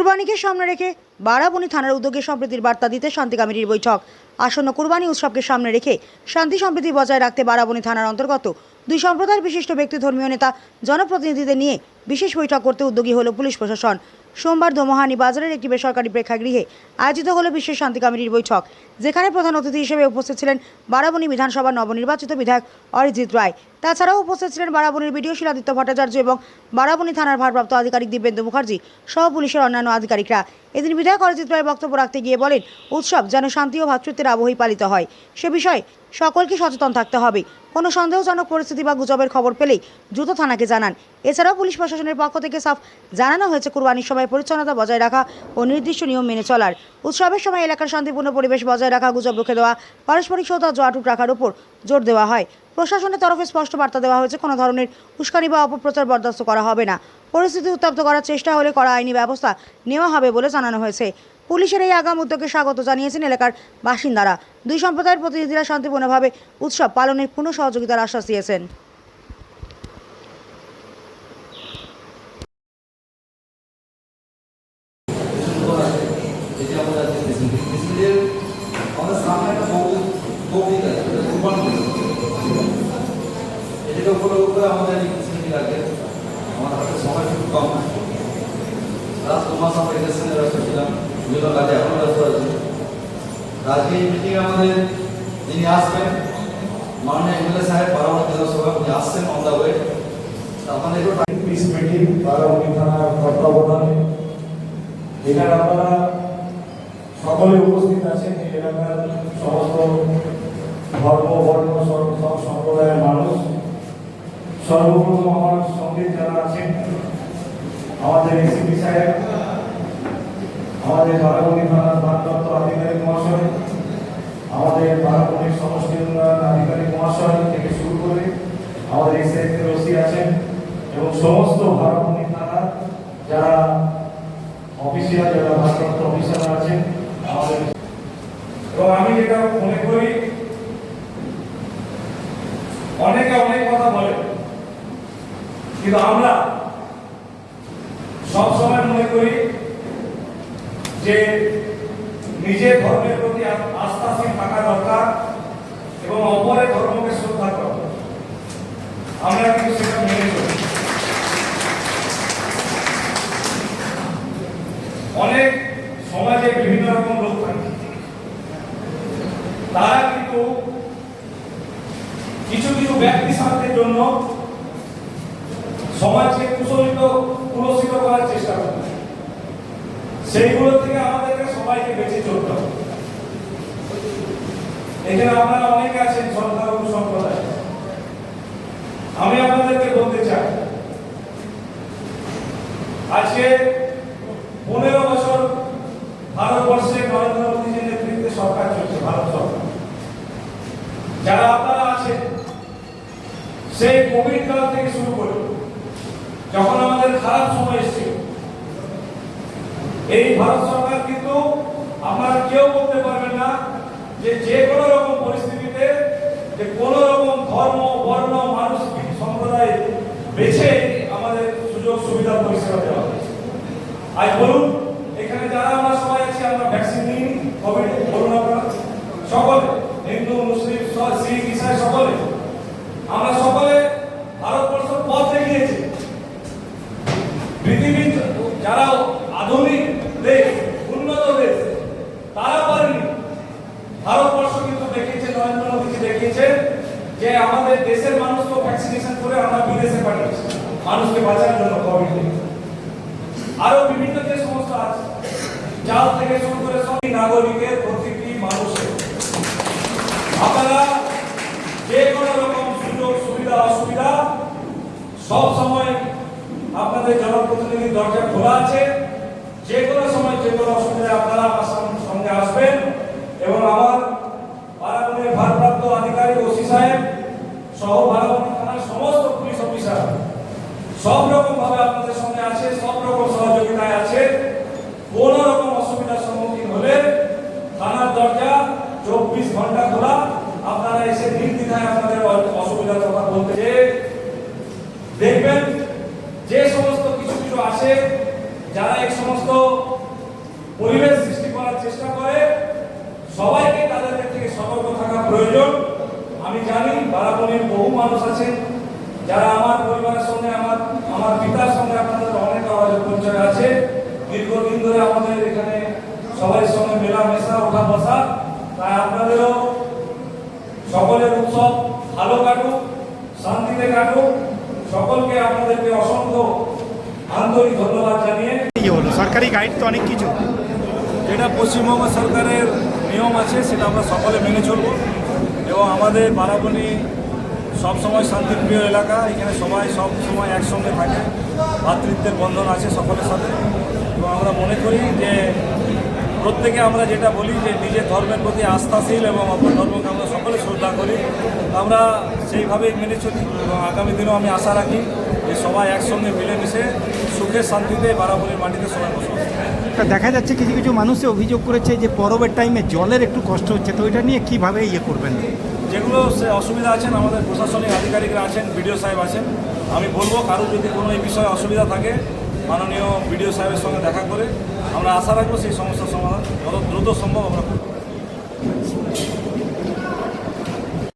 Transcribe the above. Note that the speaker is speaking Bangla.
কুরবানিকে সামনে রেখে বারাবণী থানার উদ্যোগে সম্প্রীতির বার্তা দিতে শান্তি কমিটির বৈঠক। আসন্ন কুরবানি উৎসবকে সামনে রেখে শান্তি সম্প্রীতি বজায় রাখতে বারাবণী থানার অন্তর্গত দুই সম্প্রদায়ের বিশিষ্ট ব্যক্তি, ধর্মীয় নেতা, জনপ্রতিনিধিদের নিয়ে বিশেষ বৈঠক করতে উদ্যোগী হলো পুলিশ প্রশাসন। সোমবার দোমোহানি বাজারের একটি বেসরকারি প্রেক্ষাগৃহে আয়োজিত হলো বিশেষ শান্তি কমিটির বৈঠক, যেখানে প্রধান অতিথি হিসেবে উপস্থিত ছিলেন বারাবণী বিধানসভার নবনির্বাচিত বিধায়ক অরিজিৎ রায়। তাছাড়াও উপস্থিত ছিলেন বারাবণীর বিডিও শিলাদিত্য ভট্টাচার্য এবং বারাবণী থানার ভারপ্রাপ্ত আধিকারিক দিব্যেন্দু মুখার্জি সহ পুলিশের অন্যান্য আধিকারিকরা। এদিন বিধায়ক অরিজিৎ রায় বক্তব্য রাখতে গিয়ে বলেন, উৎসব যেন শান্তি ও ভ্রাতৃত্বের আবহেই পালিত হয়, সে বিষয়ে সকলকে সচেতন থাকতে হবে। কোনো সন্দেহজনক পরিস্থিতি বা গুজবের খবর পেলেই দ্রুত থানাকে জানান। এছাড়াও পুলিশ প্রশাসনের পক্ষ থেকে সাফ জানানো হয়েছে কুরবানির সময় পরিচ্ছন্নতা বজায় রাখা ও নির্দিষ্ট নিয়ম মেনে চলার। উৎসবের সময় এলাকার শান্তিপূর্ণ পরিবেশ বজায় রাখা, গুজব রুখে দেওয়া, পারস্পরিক সৌহার্দ্য অটুট রাখার উপর জোর দেওয়া হয়। প্রশাসনের তরফে স্পষ্ট বার্তা দেওয়া হয়েছে, কোনো ধরনের উস্কানি বা অপপ্রচার বরদাস্ত করা হবে না। পরিস্থিতি উত্তপ্ত করার চেষ্টা হলে কড়া আইনি ব্যবস্থা নেওয়া হবে বলে জানানো হয়েছে। পুলিশের এই আগাম উদ্যোগকে স্বাগত জানিয়েছেন এলাকার বাসিন্দারা। দুই সম্প্রদায়ের প্রতিনিধিরা শান্তিপূর্ণভাবে উৎসব পালনের পূর্ণ সহযোগিতার আশ্বাস দিয়েছেন। আমার হাতে সময় খুব কম। লাস্ট 2 মাস আমরা ইলেকশনে ব্যস্ত ছিলাম, বিভিন্ন কাজে এখন ব্যস্ত আছি। আজকে এই মিটিংয়ে আমাদের যিনি আসবেন মাননীয় এমএলএ সাহেব বারাবণী বিধানসভা, উনি আসছেন অন দ্য ওয়ে। আপনাদেরও পিস মিটিং বারাবণী থানার তত্ত্বাবধানে এখানে আপনারা সকলে উপস্থিত আছেন। এই এলাকার সমস্ত ধর্ম, বর্ণ, সব সম্প্রদায়ের মানুষ। সর্বপ্রথম আমার সঙ্গে যারা আছেন, আমাদের এসিপি সাহেব, আমাদের বারাবণী থানার ভারপ্রাপ্ত আধিকারিক মহাশয়, আমাদের বারাবণীর সমষ্টি উন্নয়ন আধিকারিক মহাশয় থেকে শুরু করে আমাদের এসআইতে ওসি আছেন এবং সমস্ত বারাবণী থানার যারা অফিসিয়াল, যারা ভারপ্রাপ্ত অফিসার আছেন আমাদের। এবং আমি যেটা মনে করি, অনেকে অনেক কথা বলে, কিন্তু আমরা সবসময় মনে করি যে নিজের ধর্মের প্রতি আস্থাশীল থাকা দরকার এবং অপরের ধর্মকে শ্রদ্ধা করা। আমরা কিন্তু সেটা মেনে চলি। অনেক সমাজে বিভিন্ন রকম লোক থাকে, তারা কিন্তু কিছু কিছু ব্যক্তি স্বার্থের জন্য সমাজকে কুলসিত করার চেষ্টা করে। সেইগুলো থেকে আমাদেরকে সবাইকে বেঁচে চলতে হবে। এখানে আপনারা অনেকে আছেন সংখ্যালঘু সম্প্রদায়। আমি আপনাদেরকে বলতে চাই, আজকে 15 বছর ভারতবর্ষে নরেন্দ্র মোদীর নেতৃত্বে সরকার চলছে, ভারত সরকার। যারা আপনারা আছেন, সেই কোভিড কাল থেকে শুরু করে যখন আমাদের খারাপ সময় এসেছিল, এই ভারত সরকার কিন্তু আপনারা কেউ বলতে পারবেন না যে কোনো রকম পরিস্থিতিতে যে কোনো রকম ধর্ম, বর্ণ, মানুষ, সম্প্রদায় বেছে আমাদের সুযোগ সুবিধা পরিষেবা দেওয়া হয়েছে। আজ বলুন, এখানে যারা আমরা সবাই আছি, আমরা ভ্যাকসিন নিই কোভিড, বলুন আপনারা সকলে, হিন্দু, মুসলিম, শিখ, ইসাই সকলে, আমরা সকলে ভারতবর্ষ পথ দেখিয়েছি। পৃথিবীর যারা আধুনিক দেশ, উন্নত দেশ, তারা পারেনি। ভারতবর্ষ কিন্তু দেখিয়েছে, নরেন্দ্র মোদী দেখিয়েছে যে আমাদের দেশের মানুষকে ভ্যাকসিনেশন করে আমরা বিদেশে পাঠিয়েছি মানুষকে বাঁচানোর জন্য কোভিড থেকে। আরো বিভিন্ন যে সংস্থা আছে, চাল থেকে শুরু করে সব নাগরিকের, প্রতিটি মানুষের আপনারা যে কোনো রকম সুযোগ সুবিধা অসুবিধা সব সময় আপনাদের জনপ্রতিনিধির দরজা খোলা আছে। যে কোনো সময় যে কোনো অসুবিধায় আপনারা আমার সঙ্গে আসবেন এবং আমার বারাবণীর ভারপ্রাপ্ত আধিকারিক ওসি সাহেব সহ বারাবণী থানার সমস্ত পুলিশ অফিসার সব রকম ভাবে আপনাদের সঙ্গে আছে, সব রকম সহযোগিতায় আছে। কোন রকম অসুবিধার সম্মুখীন হলে থানার দরজা 24 ঘন্টা খোলা। আপনারা এসে নির্দ্বিধায় আপনাদের অসুবিধার কথা বলতে দেখবেন। যে সমস্ত কিছু কিছু আসে যারা এই সমস্ত পরিবেশ সৃষ্টি করার চেষ্টা করে, সবাইকে তাদের থেকে সতর্ক থাকা প্রয়োজন। আমি জানি বারাবণীর বহু মানুষ আছেন যারা আমার পরিবারের সঙ্গে আমার পিতার সঙ্গে আপনাদের অনেক পরিচয় আছে। দীর্ঘদিন ধরে আমাদের এখানে সবাই সঙ্গে মেলামেশা ওঠা বসা, তাই আপনাদেরও সকলের উৎসব ভালো কাটুক, শান্তিতে কাটুক। সকলকে আপনাদেরকে অসংখ্য আন্তরিক ধন্যবাদ জানিয়ে কি হলো সরকারি গাইড তো অনেক কিছু, যেটা পশ্চিমবঙ্গ সরকারের নিয়ম আছে সেটা আমরা সকলে মেনে চলব। এবং আমাদের বারাবণী সবসময় শান্তিপ্রিয় এলাকা, এখানে সবাই সব সময় একসঙ্গে থাকে, ভ্রাতৃত্বের বন্ধন আছে সকলের সাথে। এবং আমরা মনে করি যে প্রত্যেকে আমরা যেটা বলি যে নিজের ধর্মের প্রতি আস্থাশীল এবং অপর ধর্মকে আমরা সকলে শ্রদ্ধা করি, আমরা সেইভাবেই মেনে চলি। এবং আগামী দিনেও আমি আশা রাখি যে সবাই একসঙ্গে মিলেমিশে সুখে শান্তিতে বারাবণীর মাটিতে সবাই বসবাস করে। তা দেখা যাচ্ছে কিছু কিছু মানুষে অভিযোগ করেছে যে পরবের টাইমে জলের একটু কষ্ট হচ্ছে, তো এটা নিয়ে কীভাবে করবেন? যেগুলো সে অসুবিধা আছেন, আমাদের প্রশাসনিক আধিকারিকরা আছেন, বিডিও সাহেব আছেন। আমি বলবো কারো যদি কোনো এই বিষয়ে অসুবিধা থাকে মাননীয় বিডিও সাহেবের সঙ্গে দেখা করে আমরা আশা রাখবো সেই সমস্যার সমাধান যত দ্রুত সম্ভব আমরা করব।